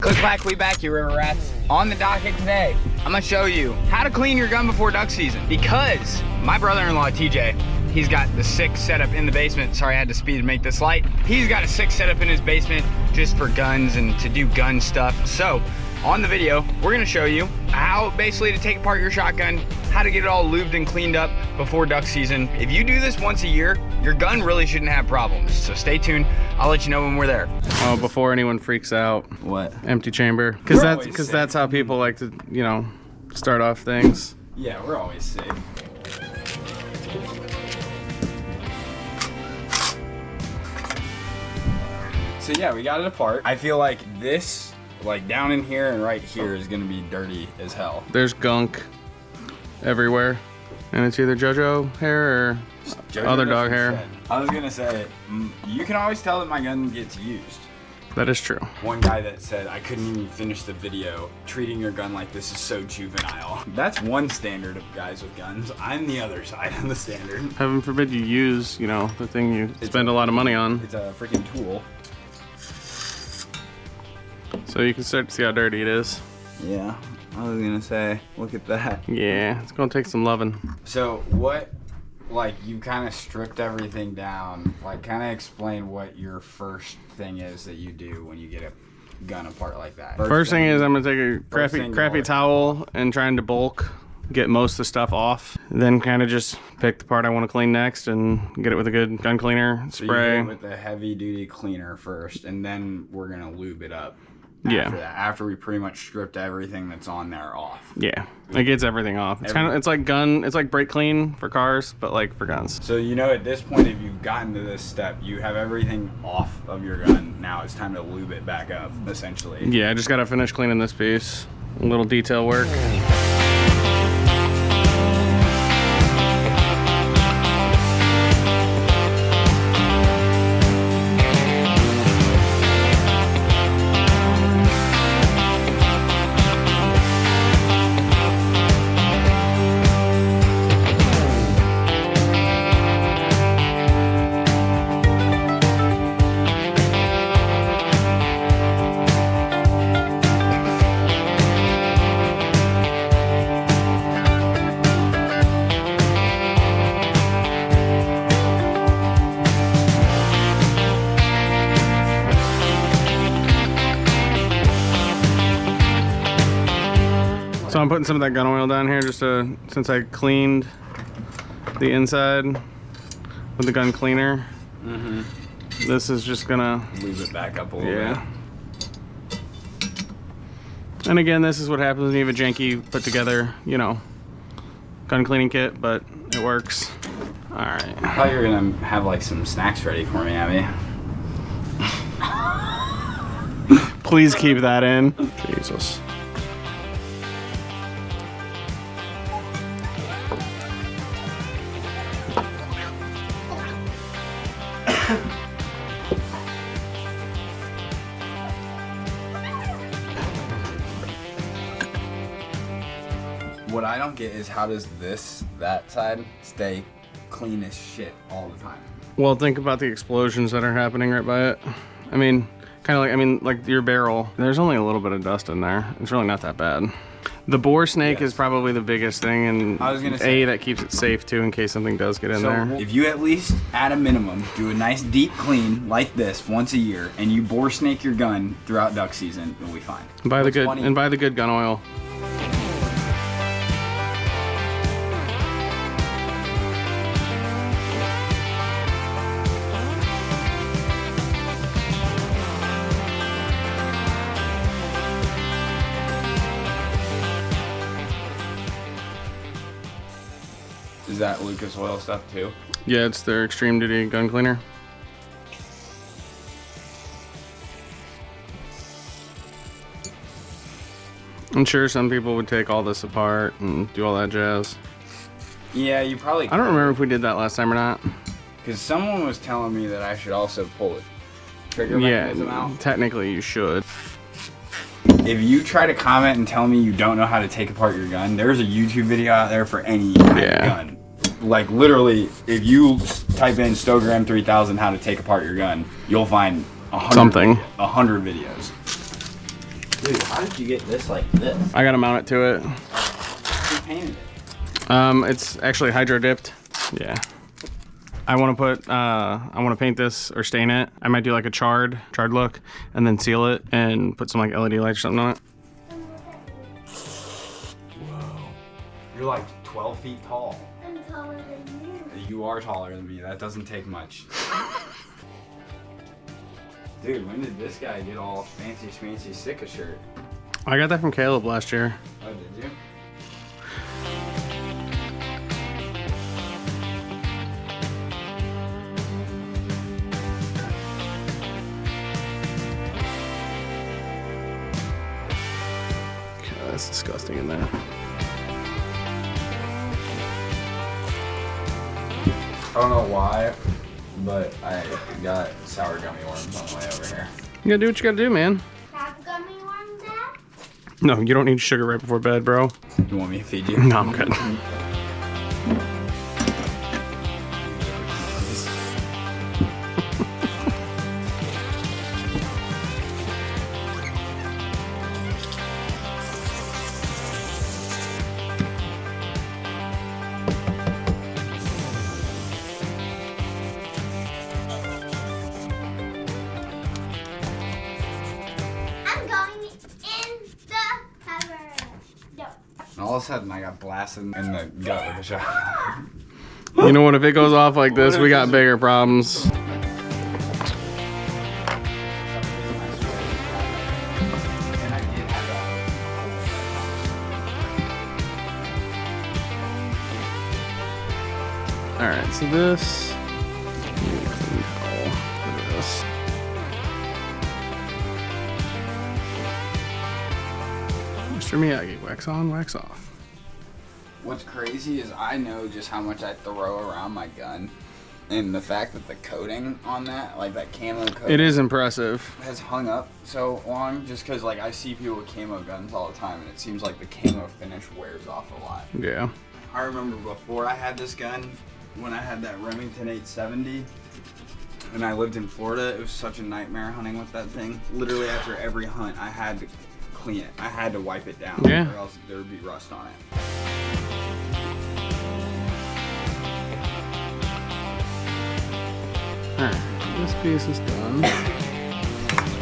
Click clack, we back, you river rats. On the docket today, I'm gonna show you how to clean your gun before duck season. Because my brother-in-law, TJ, he's got the sick setup in the basement. Sorry, I had to speed to make this light. He's got a sick setup in his basement just for guns and to do gun stuff. So on the video, we're gonna show you how basically to take apart your shotgun, how to get it all lubed and cleaned up before duck season. If you do this once a year, your gun really shouldn't have problems. So stay tuned, I'll let you know when we're there. Oh, before anyone freaks out. What? Empty chamber. Because that's how people like to, you know, start off things. Yeah, we're always safe. So yeah, we got it apart. I feel like this, like down in here and right here is gonna be dirty as hell. There's gunk everywhere. And it's either JoJo hair or other dog hair. I was gonna say, you can always tell that my gun gets used. That is true. One guy that said, I couldn't even finish the video, treating your gun like this is so juvenile. That's one standard of guys with guns. I'm the other side of the standard. Heaven forbid you use, you know, the thing you spend a lot of money on. It's a freaking tool. So you can start to see how dirty it is. Yeah, I was gonna say, look at that. Yeah, it's gonna take some loving. So what, like you kind of stripped everything down, like kind of explain what your first thing is that you do when you get a gun apart like that. First thing is I'm gonna take a crappy towel and trying to bulk, get most of the stuff off. Then kind of just pick the part I want to clean next and get it with a good gun cleaner, spray. So you get it with a heavy duty cleaner first, and then we're gonna lube it up. After that, after we pretty much stripped everything that's on there off. Yeah, it gets everything off. It's it's like brake clean for cars, but like for guns. So you know, at this point, if you've gotten to this step, you have everything off of your gun. Now it's time to lube it back up, essentially. Yeah, I just gotta finish cleaning this piece. A little detail work. So I'm putting some of that gun oil down here just to, since I cleaned the inside with the gun cleaner. This is just gonna lube it back up a little bit. And again, this is what happens when you have a janky put together, you know, gun cleaning kit, but it works. All right. I thought you were gonna have like some snacks ready for me, Abby. Please keep that in. Jesus. What I don't get is how does that side stay clean as shit all the time? Well, think about the explosions that are happening right by it. I mean, kind of like, like your barrel, there's only a little bit of dust in there. It's really not that bad. The bore snake is probably the biggest thing, and I was gonna say, that keeps it safe too in case something does get in there. If you at least, at a minimum, do a nice deep clean like this once a year, and you bore snake your gun throughout duck season, you'll be fine. Buy the good gun oil. Is that Lucas Oil stuff too? Yeah, it's their extreme duty gun cleaner. I'm sure some people would take all this apart and do all that jazz. Yeah, you probably could. I don't remember if we did that last time or not. Because someone was telling me that I should also pull it. Trigger mechanism out. Technically you should. If you try to comment and tell me you don't know how to take apart your gun, there's a YouTube video out there for any kind of gun. Like literally, if you type in Stogram 3000 how to take apart your gun, you'll find 100 videos. Dude, how did you get this like this? I gotta mount it to it. Who painted it? It's actually hydro dipped. Yeah. I want to paint this or stain it. I might do like a charred look and then seal it and put some like LED lights or something on it. Whoa. You're like 12 feet tall. I'm taller than you. You are taller than me. That doesn't take much. Dude, when did this guy get all fancy schmancy sick a shirt? I got that from Caleb last year. Oh, did you? Okay, that's disgusting in there. I don't know why, but I got sour gummy worms on the way over here. You gotta do what you gotta do, man. Have gummy worms, Dad? No, you don't need sugar right before bed, bro. You want me to feed you? No, I'm good. I'm going in the cupboard. No. And all of a sudden, I got blasted in the gut with a shot. You know what? If it goes off like this, we got bigger problems. And I did have All right, so this. Look at this. Mr. Miyagi, wax on, wax off. What's crazy is I know just how much I throw around my gun. And the fact that the coating on that, like that camo coating, It is impressive. has hung up so long just because like I see people with camo guns all the time and it seems like the camo finish wears off a lot. Yeah. I remember before I had this gun, when I had that Remington 870 and I lived in Florida, it was such a nightmare hunting with that thing. Literally after every hunt, I had to clean it. I had to wipe it down Yeah. or else there would be rust on it. Alright, this piece is done.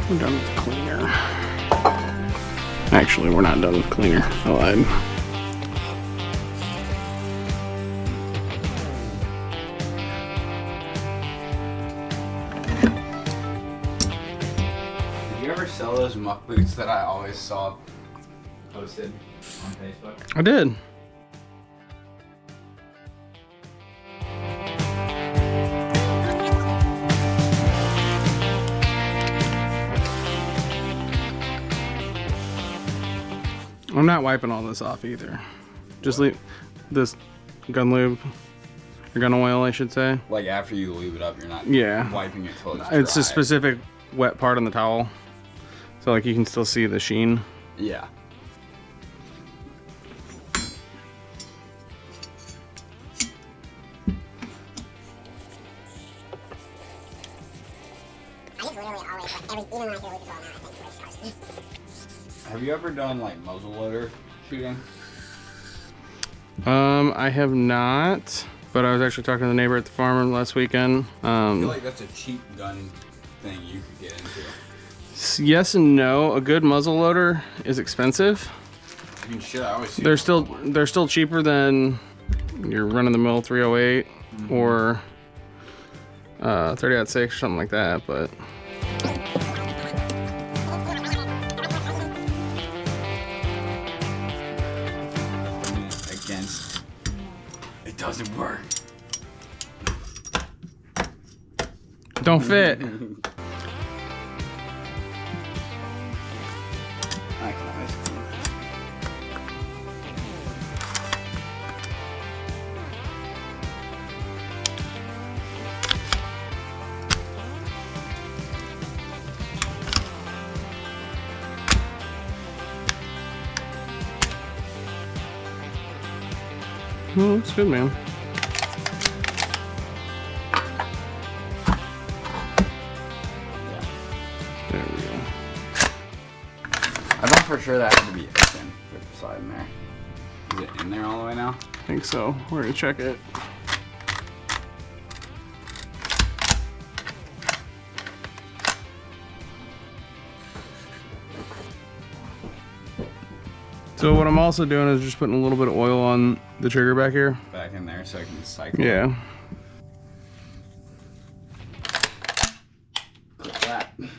We're done with the cleaner. Actually, we're not done with the cleaner. I lied. Did you ever sell those muck boots that I always saw posted on Facebook? I did. I'm not wiping all this off either. Just leave this gun lube, or gun oil, I should say. Like after you lube it up, you're not Yeah. wiping it till it's It's dry. a specific wet part on the towel. So like you can still see the sheen. Yeah. I just literally always, like, even when I feel like it's all now, I think it's really stars. Have you ever done like muzzleloader shooting? I have not, but I was actually talking to the neighbor at the farm last weekend. I feel like that's a cheap gun thing you could get into. Yes and no. A good muzzle loader is expensive. I mean, shit, I always see They're them still cheaper than your run-of-the-mill 308 or 30-06 or something like that, but against. It doesn't work. don't fit. I can always clean that. Oh, looks good, man. There we go. I've thought for sure that had to be open with the slide in there. Is it in there all the way now? I think so. We're gonna check it. So what I'm also doing is just putting a little bit of oil on the trigger back here. Back in there so I can cycle. Yeah.